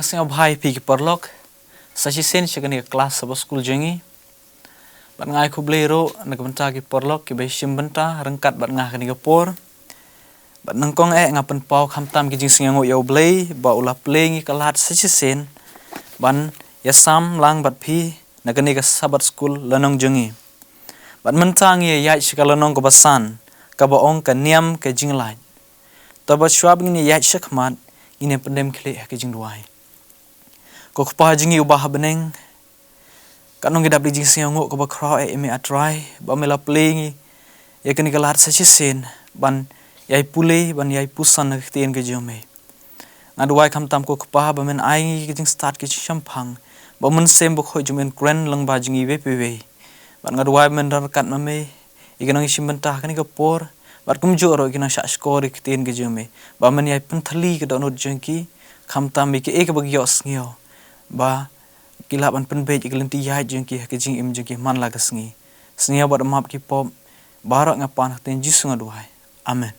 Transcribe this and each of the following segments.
yang sing bhai pi ki perlok sachi sen chakani kelas sabo school jengi bat ngai ku Blei ro nak benta ki perlok ki bai sim benta rengkat bat ngah kani por bat nangkong ngapen pau khamtam ki jing sing ngo U Blei ba ula plengi kalat sachi sen ban ya sam lang bat phi nakani ka Sabbath school lanong jengi bat mentang ya shikalanong ko basan ka baong ka niam ka jinglait taba shwab ngini ya shakmat ine pendem khle ka jingduai ko khpa jingi ubah beneng kanong gidap di jing sing ngo ko ba khra me atrai ba mela plengi ya kani kalat sachi sen ban yai pulei ban yai pusan nak tien ke jome ngaduai khamtam ko khpa ba men ai ki jing start ki phang ba mun sem bo khoi jumen kren lang ba jingi ve pe ban ngaduai men ran kat mame ikanang isim bentah kani ka por bat kum joro ikina sha skor ki tien ke jome ba men yai penthali ke donot jengki khamtam mi ke ek ba gios ngio ba kilaban penbej iklenti yai jengki ke jing im jengki man la kasngi snia bat map ki pom barak ngapan ten jisu ngaduai amen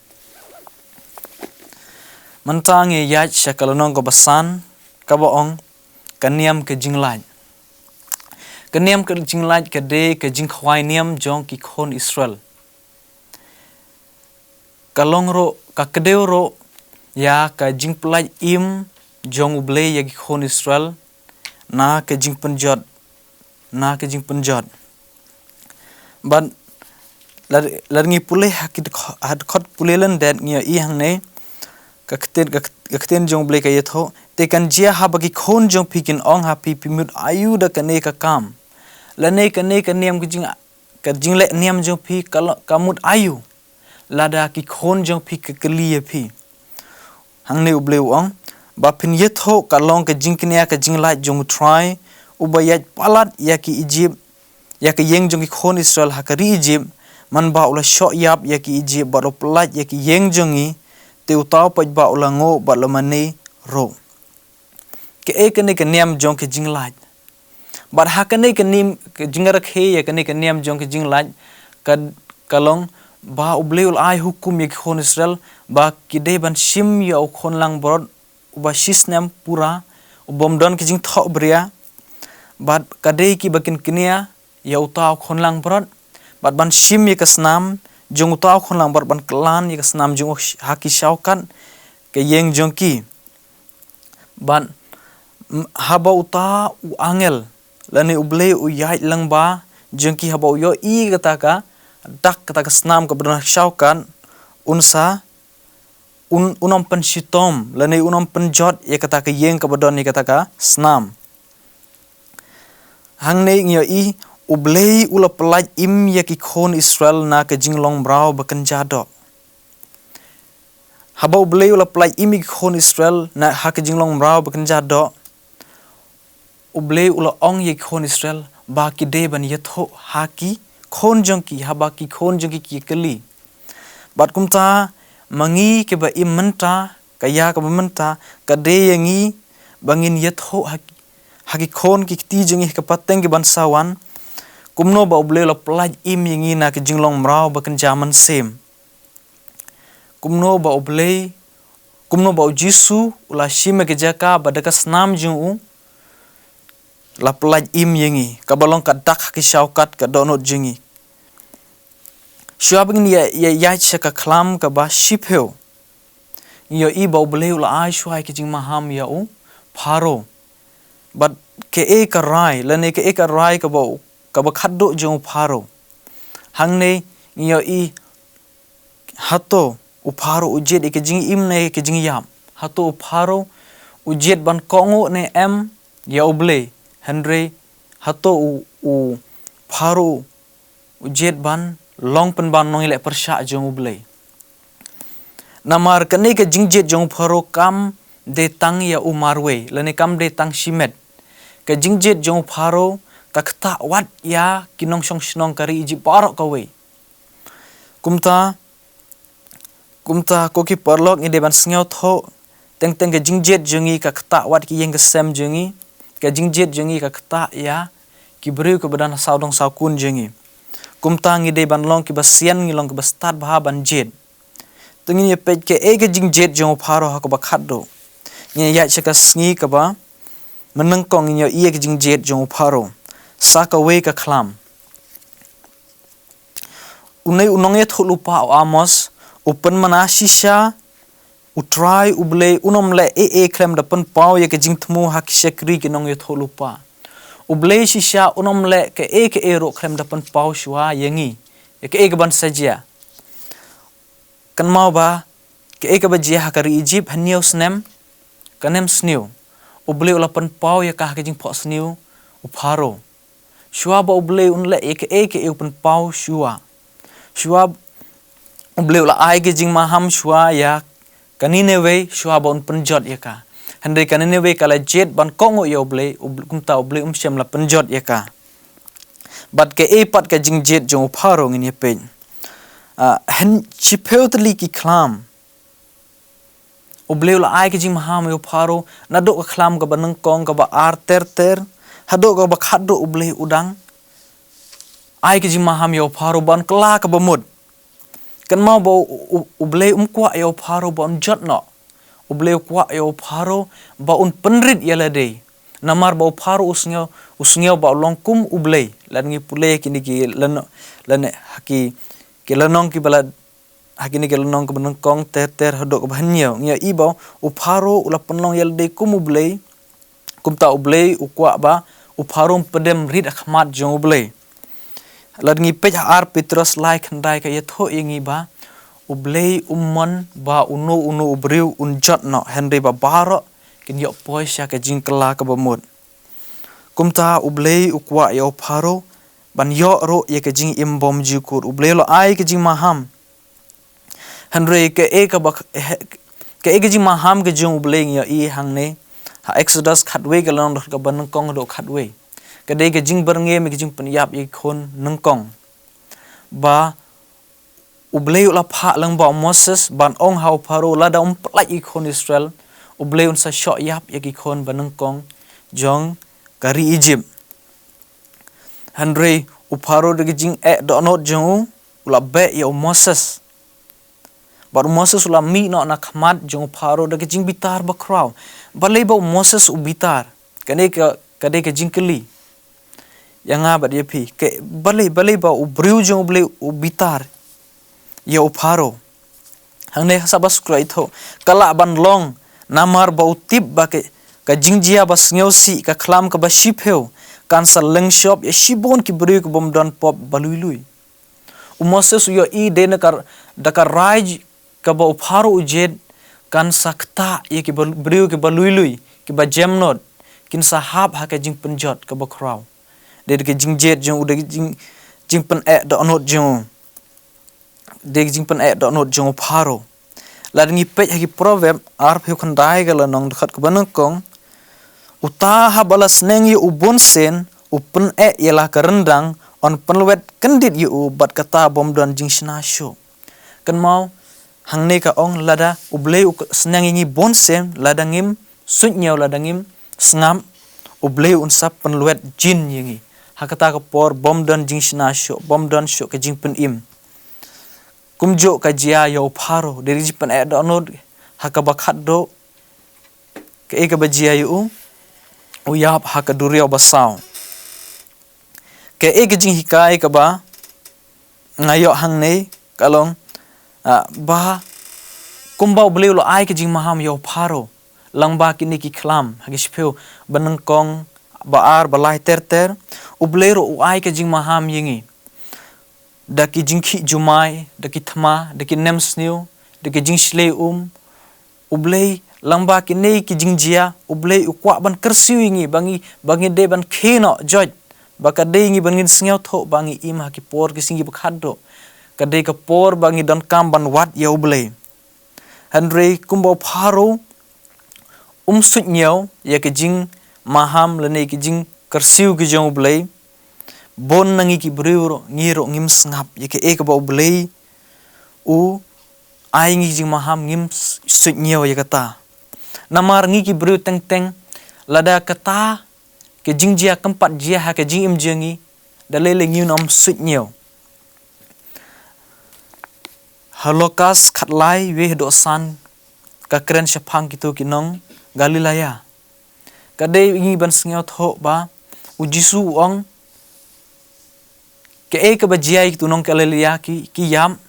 mentang ya shakalonong ko basan kabaong kaniam ke jinglait kaniam ke jinglait ke de ke jingkhwai niam jong ki khon Israel kalongro ka kedeuro ya ka jingplai im jong U Blei ya ki khon Israel na ke jingpenjot ban larngi puleh had khot pulelan dat ngia I hang ne kakten jong Blei ka iathuh te kan jia ha bagi khon jong pikin ong ha pi pimut ayu da kane ka kam lane kane ka niam ka jingle niam jong pi kamut ayu lada ki khon jong pi ka klia pi hang ne U Blei ong ba pin iathuh ka long ka jingknia ka jinglait jong try ubayat palat ya ki Ijipt ya ki yeng jong ki khon Israel ha ka ri Ijipt man ba ula shok yap ya ki Ijipt ba ro palat ya ki yeng jongi te utau paj ba ula ngo ba lamane ro ke ekane ke niam jong ke jinglait bat hakane ke nim ke jingarak he ya kane ke niam jong ke jinglait ka kalong ba U Blei ul ai hukum ya ki khon Israel ba kide ban sim ya khon lang brod uba shisnam pura ubom don ki jing tho bria bat kade ki bakin knia ya utau khon lang brod bat ban sim ya kasnam jong utau khon lang brod ban klan ya kasnam jong haki shaukan ke yeng jong ki ban haba uta u angel lane U Blei u yai lang ba jong ki haba yo I kata ka dak kata kasnam ka bran shaukan unsa unom pen shitom lane unom pen jot ya kata ka yeng ka badon ni kata ka snam hang ne ngyo I U Blei ula pelaj im ya ki khon Israel na ka jinglong mraw ba kynja do haba U Blei ula pelaj im ki khon Israel na ha ka jinglong mraw ba kynja do U Blei ula ong ya ki khon Israel ba ki de ban iathuh ha ki khon jong ki haba ki khon jong ki kali bat kumta mangi ke ba imenta kaya ka menta ka de yangi bangin iathuh haki khon ki ti jengi ka pateng ki ban sawan kumno ba U Blei la pelaj im yangi na ke jinglong mraw ba kynja man sem kumno ba U Blei kumno ba jisu ula shime ke jaka ba daka snam jung la pelaj im yangi ka balong ka dak ki shaukat ka donot jengi Shua begini ya chaka klam ka ba Shiphew yo I ba U Blei ula ai shua ki jing maham ya u pharo but ke ka rai lane ke ka rai ka ba khaddo jong pharo hang ne yo I hato u pharo ujet ke jing im ne ke jing yam hato u pharo ujet ban kongo ne em ya U Blei Henry hato u pharo ujet ban long pen ban nong ile persha jong U Blei namar kane ke jingjet jong pharo kam de tang ya umarwe lane kam de tang shimet ke jingjet jong pharo ka khta wat ya kinong song snong kari Ijipt parok ka we kumta ko ki parlok ide ban sngau tho teng ke jingjet jongi ka khta wat ki yeng ke sem jongi ke jingjet jongi ka khta ya ki breu ke badan saudong saukun jongi kumta ngide ban long ki basian ngilong ki bastat bha ban jet tengin ye pej ke jing jet jong pharo ha ko ba khaddo nge ya chaka sngi ka ba menengkong inyo iya ke jingjet jong pharo saka we ka khlam unai unonge thulupa amos open mana shisha utrai U Blei unomle klem da pen pau ye ke jingthmu hakishakri ke nong ye thulupa U Blei shisha unomle ke ro klem da pen pau shwa yengi ye ke ban sajia kan mau ba ke ba jia hakari Ijipt haniu snem kanem sniu U Blei ulapan pau ye ka ke jing pho sniu u pharo shwa ba U Blei unle ke pen pau shwa U Blei ula ai ke jing maham shwa ya kanine we shwa ba un penjot ya ka handai kanine we kala jet ban kongo ya U Blei kumta U Blei shem la penjot ya ka bat ke pat ka jing jet jong pharo ngin ye pe hen Shiphew ki khlam U Blei ula ai ke jing maham yo pharo na do ka khlam ka banang kong ka ba ar ter hado ka ba khado U Blei udang ai ke jing maham yo pharo ban kla ka ba mud kan mau ba U Blei kwa yo pharo ba un jot no U Blei kwa yo pharo ba un penrit yala dei namar ba pharo usngyo ba longkum U Blei lan ngi pule kini ki lan haki ke lanong ki bala hakini ke lanong ke benang kong ter hado ka banyo ngia ibo u pharo ula penlong yala dei kum U Blei kumta U Blei kwa ba u pharo pedem rit akhmat jong U Blei lan ngi pej ar Petrus like handai ka iathuh ingi ba U Blei umman ba uno ubriu unjat no henry ba baro kin yo poisha ka jingkla ka bamut kumta U Blei ukwa yo pharo ban yo ro ye ka jing imbom jukur U Blei lo ai ka jing maham henry ke jing maham ke jong U Blei ngi i hangne ha Exodus khatwe ka long ka ban kong do khatwe ka dei ka jing bernge me ka jing penyap ye khon nengkong ba U Blei ula pha lang ba Moses ban ong hau pharo la da plai i khon Israel U Blei un sa shot yap ye ki khon banang kong jong kari Ijipt Henry u pharo de jing do not jong ula be ye Moses bar Moses ula mi no na khmat jong pharo de jing bitar ba kraw balai ba Moses u bitar kade ka jing keli yang ba dia pi ke balai ba u briu jong Blei u bitar ye u pharo hangne Sabbath iathuh kala ban long namar ba utip ba ke ka jingjia ba sngosi ka khlam ka ba Shiphew kan sa lengshop ye shibon ki briu ko bom don pop baluilui u Moses yo I de na kar dakar raj ka ba u pharo ujed kan sakta ye ki briu ke baluilui ki ba jemnot kin sa hab ha ka jing penjot ka ba kraw de ke jingjet jong de jingpen do not jong de jingpen do not jong pharo la ngi pe ha ki proverb ar phe khandai gala nong khat ka banang kong uta ha balas neng yu ubon sen upen yela ka rendang on penwet kendit yu bat kata bom don jing shnasho kan mau hangne ka ong lada U Blei snang ngi bon sen lada ngim sunyau lada ngim snam U Blei unsap penwet jin yingi hakata ka por bom don jing shnasho bom don sho ka jingpynim kumjo ka jia yo pharo dari jipan do no hakaba khaddo ke ka ba jia yu uyap hakaduriyo basaw ke jing hikai ka ba ngayo hangne kalong ba kumba U Blei lo ai ke jing maham yo pharo langba kini ki khlam hagi Shiphew banang kong baar balai ter U Blei ro ai ke jing maham yingi daki jingki jumai daki thma daki nem sniu daki jing shlei U Blei langba kini ki jingjia U Blei ukwa ban kersiu ingi bangi de ban khino joj baka de ingi bangin sngyau tho bangi im ha ki por ki singi bakhaddo ka de ka por bangi don kam ban wat ya U Blei Henry kumbo pharo sunyau ya ke jing maham lene ki jing kersiu ki jong U Blei bon nangi ki briuro ngiro ngim sngap ya ke ka ba U Blei ai ngi jing maham ngim sunyau ya kata namar ngi ki briu teng lada kata ke jingjia keempat jia ha ke jing im jengi dalele ngi nom sunyau holokas khatlai we do san ka kren shaphang kitu kinong Galilaya kadai ingi ban sngeu tho ba ujisu ong ke e ka ba jiai tunong kalelia ki yam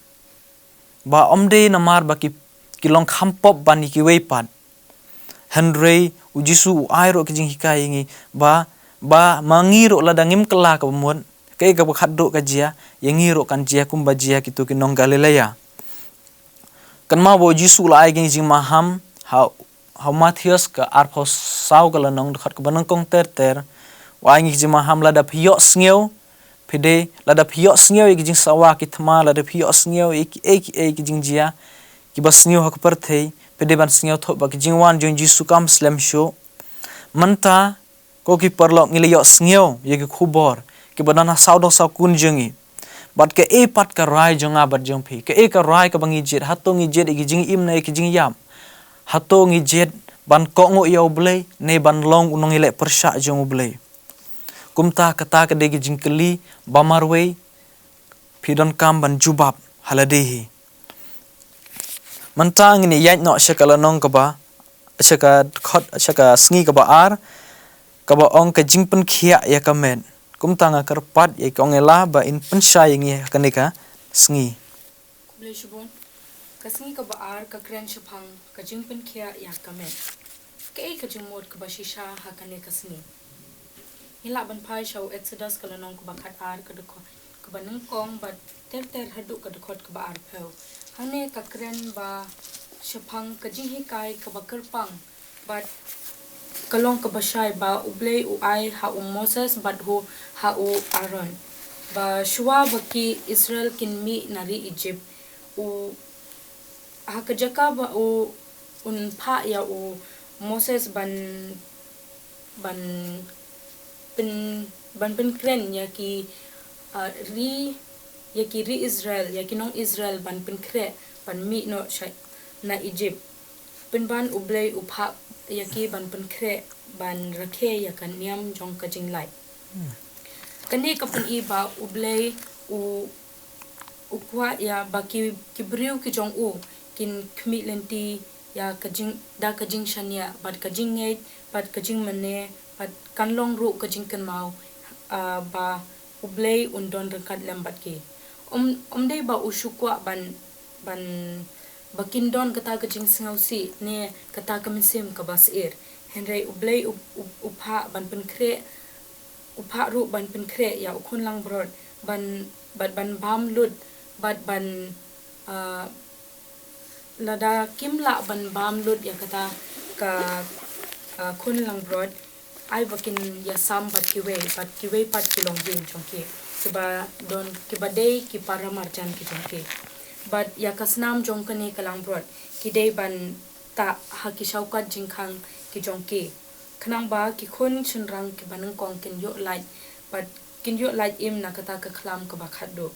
ba omde namar ba ki long khampop ban ki weipat Henry ujisu airo ki jing hikai ingi ba mangiro ladangim kela ka mon ke ka khaddo ka jia yangiro kan jia kumba jia kitu ki nong galilea kan ma bo jisu la ai jing maham how Matthias ka arphos sau ka lanong khat ka banang kong ter wa ngi jing maham lada phio sngew phide lada phio sngew ki jing sawa ki thma lada phio sngew ki jing jia ki bas sngew hak par thei pede ban sngew tho ba ki jing wan jong jisu kam slam show manta ko ki parlo ngile yo sngew ye ki khubor ki banana sau dong sau kun jengi bat ke e pat ka rai jonga bat jong phi ke e ka rai ka bangi jet hatong i jet ki jing im na ki jing yam hatong i jet ban ko ngo yo blei ne ban long unong ile persha jong blei kumta kata ka de ki jing keli bamarwei phidon kam ban jubab haladehi mantang ni yat no shakala nong ka ba shaka sngi ka ba ar ka ba ong ka jingpen khia ya ka men kumtanga karpat ya ka ongela ba in pensha yangi kanika sngi Blei shibon ka sngi ka ba ar ka kren shiphang ka jingpen khia ya ka men ka jing mod ka ba shisha ha kanika sngi hila ban phai show Exodus ka lanong ka ba khat ar ka de ka ba nang kong ba ter hadu ka de khot ka ba ar pheu hane ka kren ba shiphang ka jing hikai ka ba kyrpang but kalong ka ba shai ba U Blei U ai ha Moses but hu ha Aaron ba shwa ba ki Israel kin mi nari Ijipt u ha ka jaka ba un pha ya Moses ban pen kren ya ki ri Israel ya ki nong Israel ban pen kre ban mi no shai na Ijipt pen ban U Blei u pha ya ki ban pen kre ban rakhe ya kan niam jong ka jinglait kani ka pen i ba U Blei u kwa ya ba ki brew ki jong kin khmi lenti ya ka jing shania bat ka jingleit bat ka jing mane bat kanlong ru ka jing kan mau ba U Blei undon rekat lembat ki dei ba ushukwa ban bakin don kata ka jing singausi ne kata ka misim ka basir Henry U Blei upha ban pen kre upha ru ban pen kre ya ukhun lang brod ban bam lut ban lada kimla ban bam lut ya kata ka khun lang brod ai bakin ya sam bat kiwe pat kilong din chongke siba don kibadei ki para marjan ki chongke but ya kasnam jong kane kalang brod kidei ban ta haki shaukat jingkhang ki jongke khnang ba ki khun chinrang ki banang kong kin yo light but kin yo light im na kata ka khlam ka ba khaddo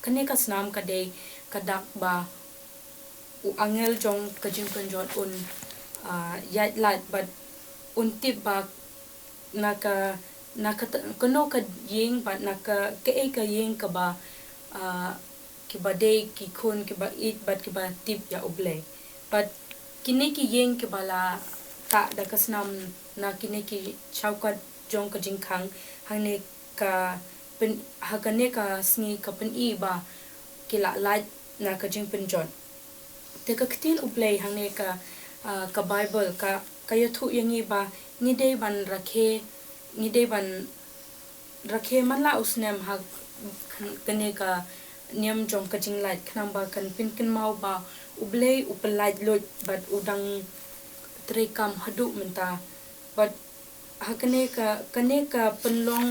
kane kasnam ka dei kadak ba u angel jong ka jingpen jot un yat light but untip ba naka kono ka yeng ba naka ka yeng ka ba ki ba dei ki khun ki ba it but ki ba tip ya U Blei but kini ki yeng ki bala ta da kasnam na kini ki chaukat jong ka jingkhang hangne ka pen hakane ka sngi ka pen i ba ki la light na ka jingpen jon te ka ktin U Blei hangne ka Baibl ka iathuh yangi ba ni dei ban rakhe manla usnem ha kane ka niam jong ka jinglait khnang ba kan pin kin mau ba U Blei upalaitluid but udang trekam hadu menta but hakane ka penlong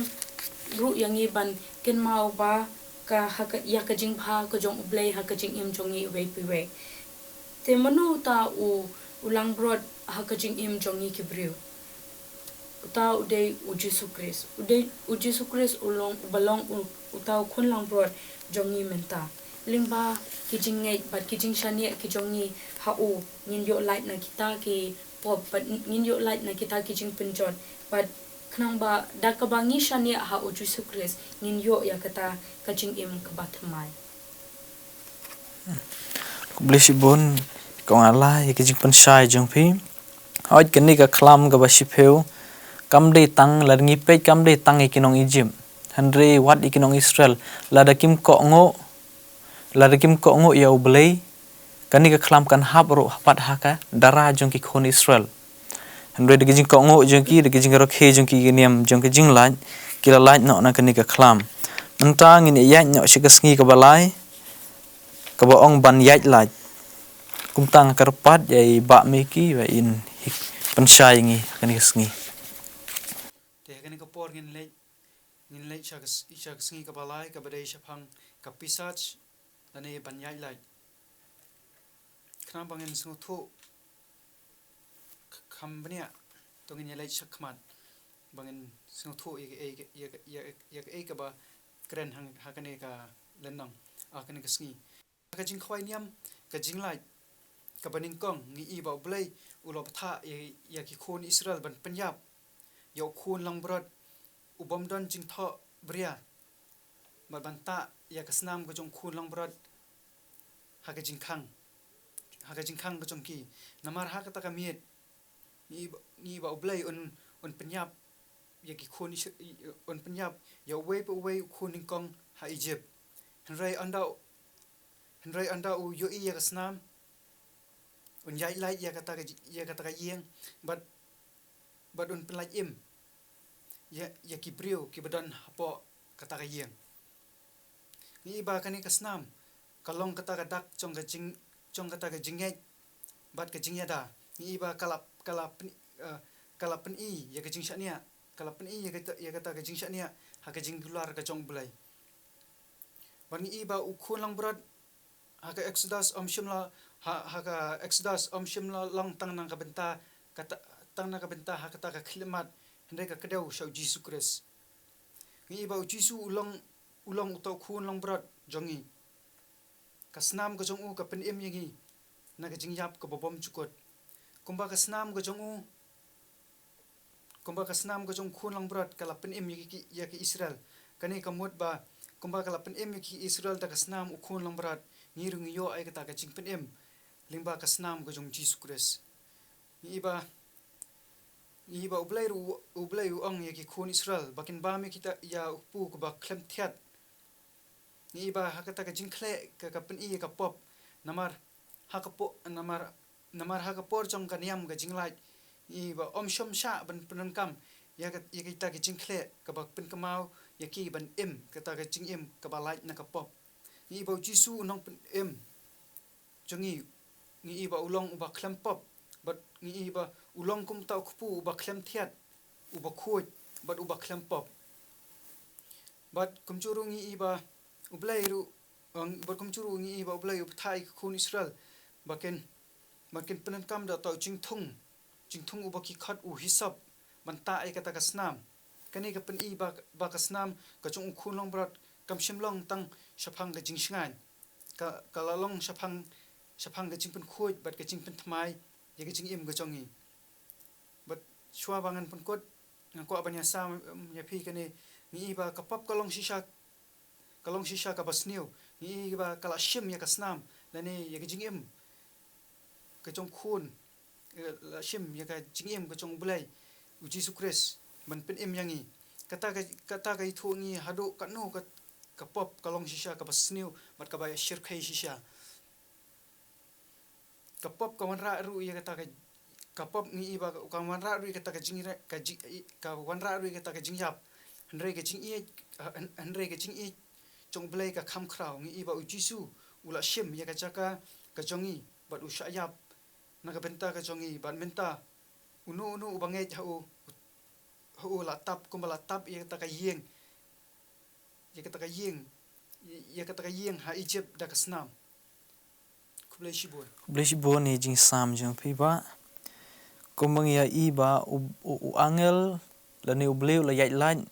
ru yangi ban kin mau ba ka ya ka jingpha ka jong U Blei ha ka jing im jongi wei piwe te manu ta ulang brod ha ka jing im jongi ki brew uta udei Jesu Christ ulong balong uta khun lang brod jongi menta lingba ki jingleit bat ki jing shania ki jongi ha nin yo light na kita ki pop but nin yo light na kita ki jing penjot but khnang ba da ka bangi shania ha Jesu Christ nin yo ya kata ka jing im ka batmai Blei shibon kong ala ya ki jing pen shai jong phi Oi kini ka klam ka ba Shiphew kam dei tang la ngi pe kam dei tang ikinong Ijipt Henry wat ikinong Israel la da kim ko ngo ya U Blei kani ka klam kan hap ro hapat haka dara jong ki khon Israel Henry de jing ko ngo jong ki de jing ro khe jong ki niam jong ki jinglait kila lait no na kani ka klam mentang ini ya nyo shigasngi ka balai ka ba ong ban yait lait kumtang karpat yai ba meki wa in pensai ngi kani sngi te kani ka por ngin lei shagasngi ka balai ka badai shaphang ka pisach dane ban yait lait kram bangin snu thu kham bniah tongin lei shakmat bangin snu thu ye ka ba kren hang hakane ka lenang akane ka sngi ka jing khwai niam ka jinglait ka baning kong ngi I ba blei ulo tha ya ki khon Israel ban Punjab yo khon lang brod ubom don jing tho bria ma ban ta ya ka snam ko jong khon lang brod ha ka jing khang ko jong ki namar ha ka ta ka miet ni ba blei on Punjab ya ki khon on Punjab yo we khon ning kong ha Ijipt Henry anda u yo I ya ka snam un yai lai ya ka ta ka yeng but un pelai im ya ki brio ki badan hapoh kata ka yeng ni ba kani ka snam kalong kata ka dak chong kata ka jingleit bat ka jingiada ni ba kalap pen I ya ka jing shania kalap pen I ya kata ka jing shania ha ka jing dular ka jong blai ban ni ba u khon lang brad ha ka Exodus ha ka Exodus shimla long tang nang ka benta kata tang na ka benta ha kata ka khilmat Henry ka kedau shau Jesus Christ ngi ba Jesus ulong to khun long brad jongi ka snam ko jong u ka pen im yingi na ka jingyap ka bobom chukot kumba ka snam ko jong khun long brad ka la pen im ya ki Israel kani ka mot ba kumba ka la pen im ki Israel da ka snam u khun long brad ngi rung yo ai ka ta ka jingpynim lingba ka snam ko jong Jesus Christ ngi ba U Blei ong ya ki khon Israel bakin ba mi kita ya pu ko ba klem thiat ni ba hakata ka jingleit ka pen I ka pop namar ha ka por jong ka niam ka jinglait I ba shom sha ban pen kam ya kita ka jingleit ka ba pen kamau ya ki ban im ka ta ka jingim ka ba lait na ka pop ni ba jisu nong pen im jongi ni ba ulong ba klem pop but ni ba ulong kum ta khpu ba klem thiat uba khoi but uba klem pop but kumchuru ngi ba U Blei ru but kumchuru ngi ba U Blei thai khun Israel baken penan kam da to jingthung uba ki khat u hisab ban ta ai ka ta ka snam kani ka pen I ba ka snam ka chung khun long brat kam shimlong tang shaphang ka jingshngan ka lalong shaphang ka jingpen khoi but ka jingpen thmai ya ka jingim ka jongi but shwa bangan pun kot ngko abanya sam ya phi kani ni ba ka pap kalong shisha ka basniu ni ba kala shim ya ka snam lani ya ka jingim ka jong khun la shim ya ka jingim ka jong blai u Jesus Christ ban pen im yangi kata ka ithu ngi hadu ka no ka pop kalong shisha ka basniu mat ka ba shirkhai shisha ka pop ka wanra ru ya ka kapop ngi ba ka wanra ru ka ta ka jingira ka wanra ru ka ta ka jingyap Henry ka jingi jong blei ka kham khrau ngi ba u jisu ula shim ya ka chaka ka jongi ba u shayap na ka benta ka jongi ban menta unu bangai hu la tap kumbala tap ya ka ta ka yeng ha Ijipt da ka snam kublei shibon ni jing sam jong phi ba kumang ya I ba u angel la ni U Blei la yait lain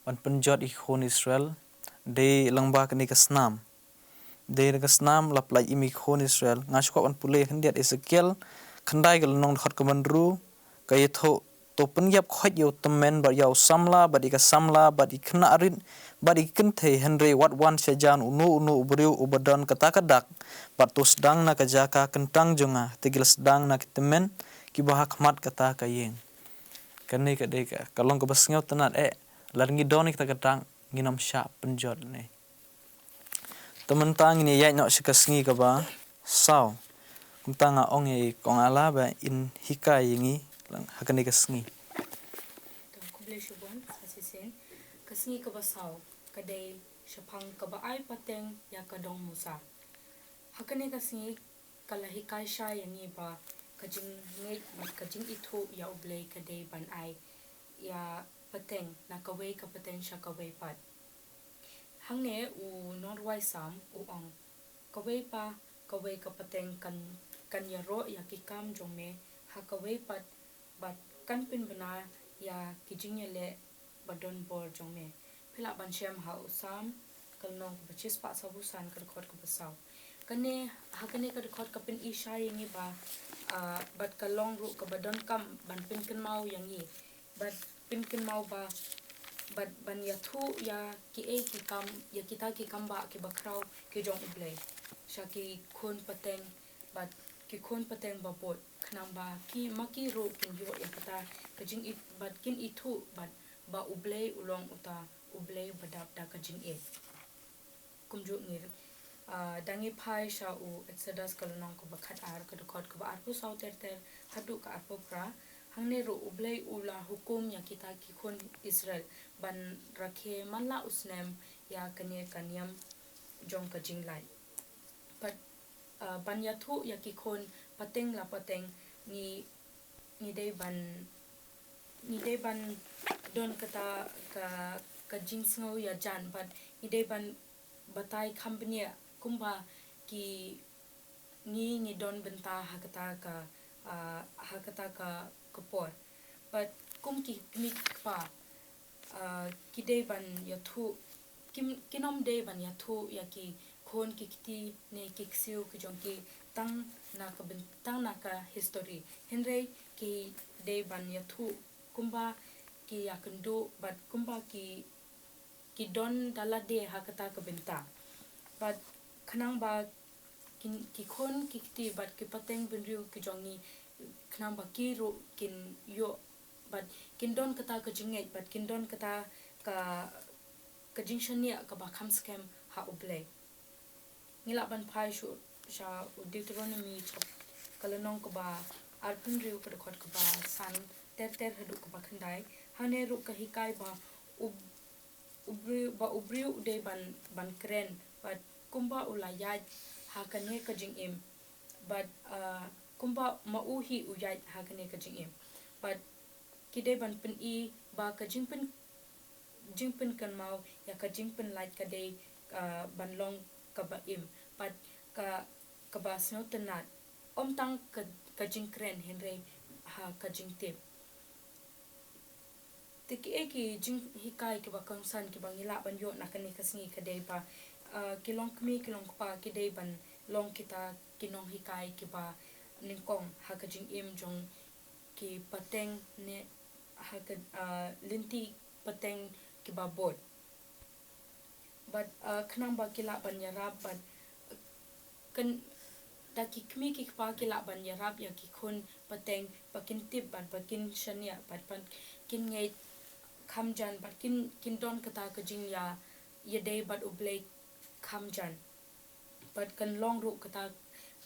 ban penjot I khon Israel de langba kani ka snam de ka snam la plai imi khon Israel ngashko ban pule khandiat Ezekiel khandai gal nong khat ka manru ka iathuh to penyap khot yo temen ba yaw samla ba di ka samla ba di khna arin ba di kenthe Henry wat wan shajan unu ubriu ubadan kata kadak batus dang na ka jaka kentang jonga tigil sedang na kitemen kibah khmat kata kayeng kani kadai ka kalong ka basngau tanat lar ngi doni kita katang nginam sya penjot ne tementang ini ya nok sikasngi ka ba saw kumtanga ong e kong ala ba in hikai yingi lang hakani kasngi Kublai shubon hasisen kasngi ka basaw kadai shaphang ka ba ai pateng ya kadong musa hakane kasngi kalahi kai sha yangi ba kajing ngai ba kajing iathuh ya U Blei kadai ban ai ya pateng na kawei ka pateng sha kawei pat hangne u norway sam u ong kawei pa kawei ka pateng kan ya ro ya kikam jome ha kawei pat bat kan pin bana ya kijingele badon bor jome phila ban shem ha usam kalnong bachis pa sabusan kar khot ka basaw kane hakane ka khot ka pin isha yangi ba bat kalong ru ka badon kam ban pin kan mau yangi bat pin kan mau ba bat ban iathuh ya ki kam ya kita ki kamba ki bakraw ki jong U Blei shaki khon pateng bat ki khon pateng babot khnang ba ki maki ro kin yo ya kata kajing it bat kin iathuh bat ba U Blei ulong uta U Blei badap da kajing kumju ngir dangi phai sha u Eksodos kalonong ko bakhat ar ka khot ko ar pu sau ter hadu ka ar pra hangne ro U Blei ula hukum ya kita ki khon Israel ban rakhe manla usnem ya kane kanyam jong ka jinglait but ban iathuh ya ki khon pateng la pateng ni dei ban don kata ka jingsngau ya jan but ni dei ban batai bniah kumba ki ni don benta hakata ka kapor but kum ki mik pa kidei ban iathuh kinom dei ban iathuh ya ki khon ki kiti ne ki ksiu ki jong ki tang na ka history henrei ki dei ban iathuh kumba ki yakendu but kumba ki don dalade hakata ka benta but khnang ba ki khon ki kiti but ki pateng bniah ki jongi khnang ba ki ro kin yo but kin don kata ka jingait but kin don kata ka jingshania ka ba kham scam ha U Blei ngila ban phai shu sha Deuteronomy chap kalonong ko ba arpunriu ka khot ko ba san ter hadu ko ba khandai hane ru ka hikai ba ubriu de ban kren but kumba ulayat hakane ka jingim but kumba mauhi uyat hakane ka jingim but kidei ban pin ba ka jingpyn kan mau ya ka jingpynlait ka dei ban long ka ba but ka ba sno tenat tang ka jingkren henrei ha ka jingtip tiki jing hikai ki ba kongsan ki bang ila ban yo nakani kasngi ka dei ba kilong pa ki dei ban long kita kinong hikai ki ba ningkong ha ka jing jong ki pateng ne ha ka linti pateng ki ba bot but khnang ba kila ban yarab but kan da ki kmi ki pa kila ban yarab ya ki khon pateng pakin tip ban pakin shania bat pan kin ngai khamjan bat kin don kata ka jing ya dei bat U Blei khamjan but kan long ru kata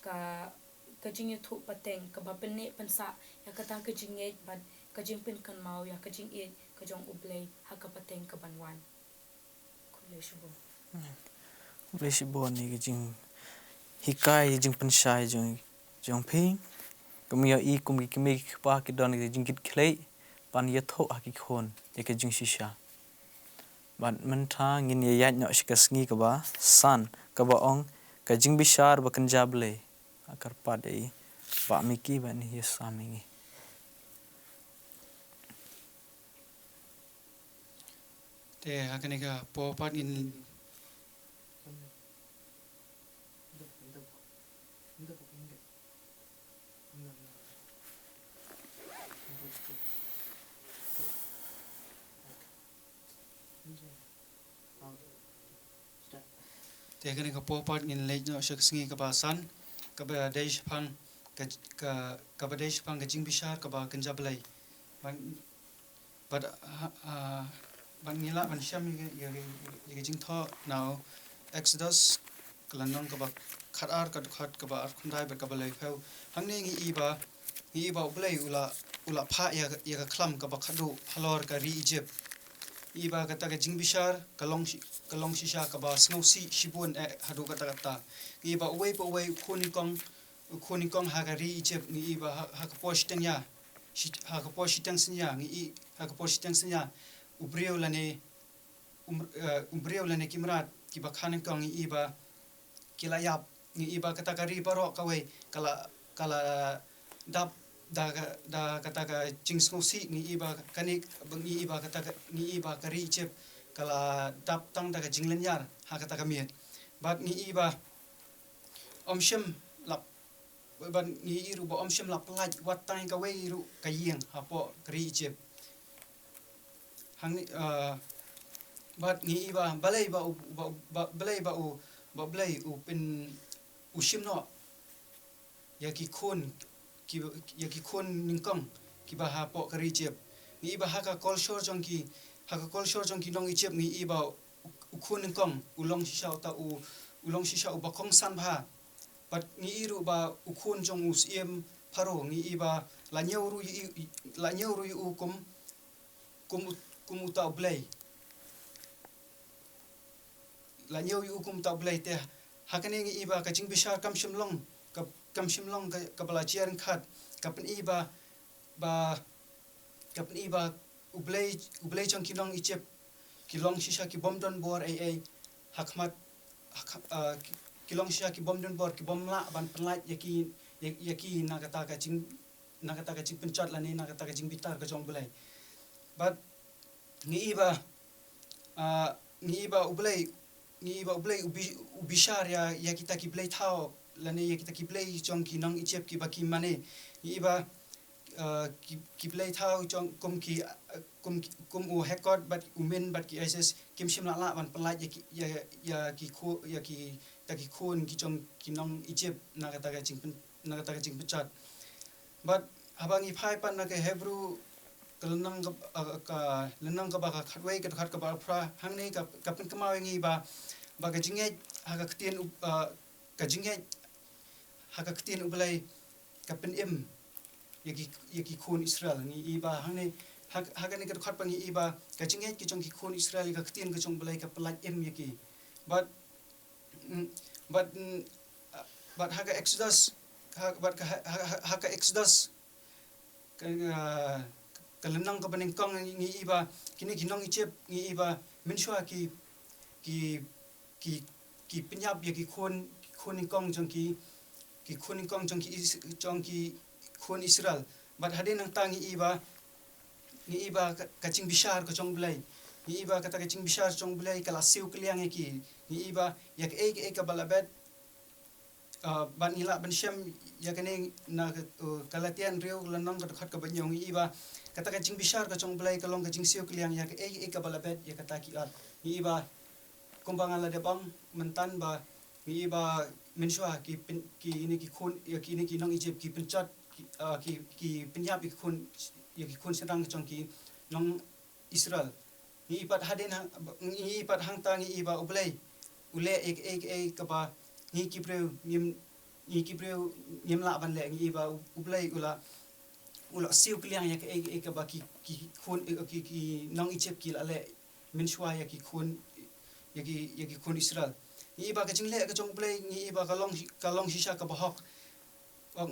ka jing iathuh pateng ka ba penne pansa ya kata ka jingleit but ka jingpyn kan mau ya ka jingit ka jong U Blei ha ka pateng ka banwan kublai shubo ni jing hikai jing pensyai jong phi kumya kum ki me pa ki don ki jingit khlei pan iathuh ha ki khon ya ka jing shisha ban mentha ngin ye yat no shikasngi ka ba san ka ba ong ka jing bishar ba kynja blei akar pa dei ba miki ba ni yesamingi te hakane ka po pat in te hakane ka po pat in leit no shikasngi ka ba san ka ba dei phang ka badesh phang ka jingbishar ka ba kynja Blei ban but ban nila ban sham ye jingtho now Exodus kalanong ka ba khatar ka khat ka ba khundai ba ka ba lei phau hangne ngi iba Blei ula pha ya ka khlam ka ba khadu halor ka ri Ijipt iba kata ka jingbishar kalong shisha ka ba snowsi shibun hadu kata kata iba uwei po uwei khoni kong ha ka ri Ijipt ni iba ha ka posh tengya ha ka posh teng sinya ngi ha ka posh teng sinya ubreu lane kimrat ki ba khanin kong iba kilayap ni iba kata ka ri baro ka wei kala dap da kata ka jingsnosi ni iba kanik bangi iba kata ka ni iba ka ri Ijipt kala dap tang da ka jinglanyar ha kata ka miet bat ni iba omshem lap ban ni iru ba omshem lap laj wat tang ka wei iru ka yeng hapoh ka ri Ijipt hang bat ni iba balei u pin ushim no yaki khon ningkong ki ba hapoh ka ri Ijipt ni iba haka kolshor jongki nong Ijipt ni iba ukhon ningkong ulong shisha u bakong san bha but ni iru ba ukhon jong usiem pharo ni iba la nyeu ru u kum uta Blei la nyeu yu kum ta Blei te hakane ngi iba ka jingbishar kamshimlong ka bala chiar khat kapin iba u Blei jong kinong Ijipt kilong shisha ki bomdon bor hakmat kilong shisha ki bomdon bor ki bomla ban penlait yaki nakata ka jing penchat lani nakata ka jing bitar ka jong Blei but ni iba u Blei ubishar ya kita ki Blei thao lani ya kita ki Blei jong ki nong Ijipt ki baki mane ni iba ki Blei thao jong kum u hekot bat umen bat ki isis kim shim la ban penlait ya ki khon ki jong ki nong Ijipt nakata ka jing penchat but habangi phai pan na ke Hebrew lenang ka ba khatwei ka khat ka ba phra hangne ka pin kamaw ngi ba ka jingleit ha ka ktien ka jingleit ha ka ktien u Blei ka pin yaki khon Israel ngi iba hangne ha ka ni ka khat pa ngi iba ka jingleit ki jong ki khon Israel ka ktien ka jong Blei ka plat yaki but ha ka Exodus ha ka Exodus kalenang ka baning kong ngi iba kini kinong Ijipt ngi iba minshwa ki penyap ya ki khon kong jong ki khon Israel but hadin nang tang ngi iba ka jing bishar ka jong Blei ngi iba ka jing bishar jong Blei kala siu kliang ki ngi iba yak ka balabet ban ila ban shem yakane na kalatian reu lanang ka khat ka banyong iba kata ka jing bishar ka jong Blei ka long ka jing siu kliang yak ka balabet ya kata ki at ni iba kumbang ala de bang mentan ba ni iba menshwa ki ini ki khon ya ki ini ki nong Ijipt ki penchat ki penyap ki khon sedang jong ki nong Israel ni ibat hadin ni ibat hang ta ni iba Blei ule ka ba ni kibreu nim la ban le ngi iba Blei ula siu kliang ya ka ba ki khon ki nong Ijipt ki la le minshwa ya ki khon Israel ni iba ka jingle ka jong Blei ni iba ka long shisha ka bahok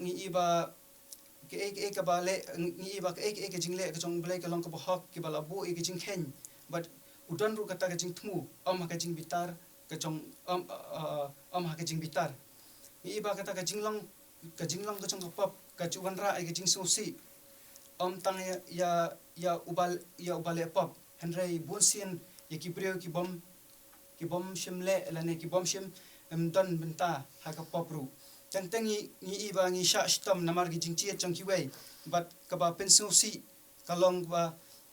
ni iba ka ba le ni iba ka jingle ka jong Blei ka long ka bahok ki bala bu ka jing khen but udan ru kata ka jing thmu ka jing bitar ka jong ka jing bitar ni iba kata ka jinglong ka jong ka pop ka chuan ra ka jing susi tang ya ubale pop henry bonsian ya ki breu ki bom shimle lane ki bom shim don benta ha ka pop ru tang ni iba ngi sha stam namar ki jing chiet jong ki wei but ka ba pen susi ka long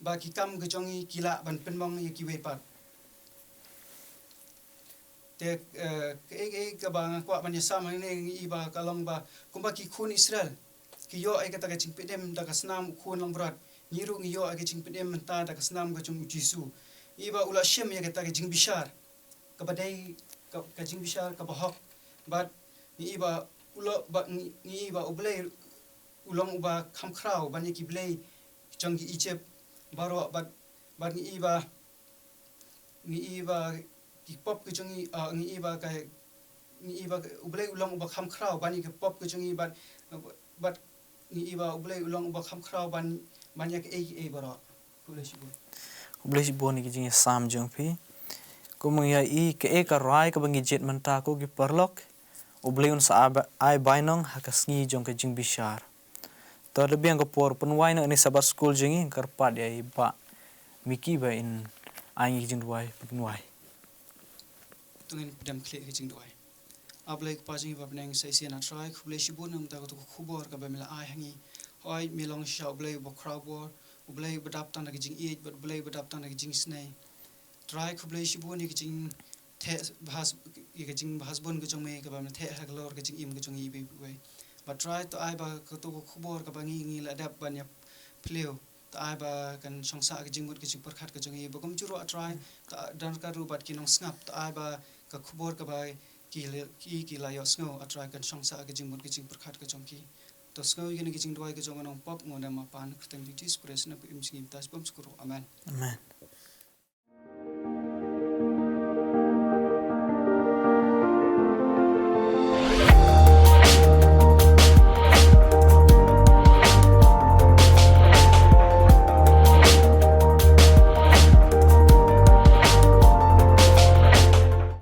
ba ki kam ka jong ki la ban pen mong ya ki wei pat te ka ba ngakwa ban yasam ne iba kalong ba kumba ki khun Israel ki yo ai kata ka jingpynim da ka snam khun lang brat ngiru ngiyo ai ka jingpynim menta da ka snam ka jung jisu iba ula shem ya kata ka jingbishar ka badai ka jingbishar ka bahok bat ni iba ulo ba ni iba U Blei ulong uba khamkrau ban ki Blei jong ki Ijipt baro bat ni iba ki pop ke jongi ni iba U Blei ulong uba khamkrau ban ki pop ke jongi bat ni iba U Blei ulong uba khamkrau ban yak e baro U Blei si bon ki jing sam jong phi ko mangya I ke e ka rai ka bangi jet manta ko ki perlok U Blei un sa ai bainong ha ka sngi jong ka jing bishar to lebih ang ko por penwai na ni Sabbath school jingi karpat ya iba miki ba in ai jing duai penwai tungin dam kle ke jing duai ablai pa jing ba bneng sai sian a try khu Blei si bon nam ta ko khubor ka ba mila ai hangi hoi milong sha U Blei bo crowbor U Blei badap tan ka jing e but Blei badap tan ka jing Sinai try khu Blei si bon ni ka jing the bahas bon ke jong me ka ba the ha lor ke jing im ke jong I be we but try to ai ba ko to khubor ka ba ngi la dap ban ya pleo ta ai ba kan songsa ke jing mut ke jing perkhat ke jong I bogom juro try ta dan ka ru bat ki nong snap ta ai ba ka khubor ka ba ki la yo snow try kan songsa ke jing mut ke jing perkhat ke jong ki to snow ke ni ke jing doi ke jong nong pop ngona ma pan krteng Jesus Christ na im singim tas bom skuru amen amen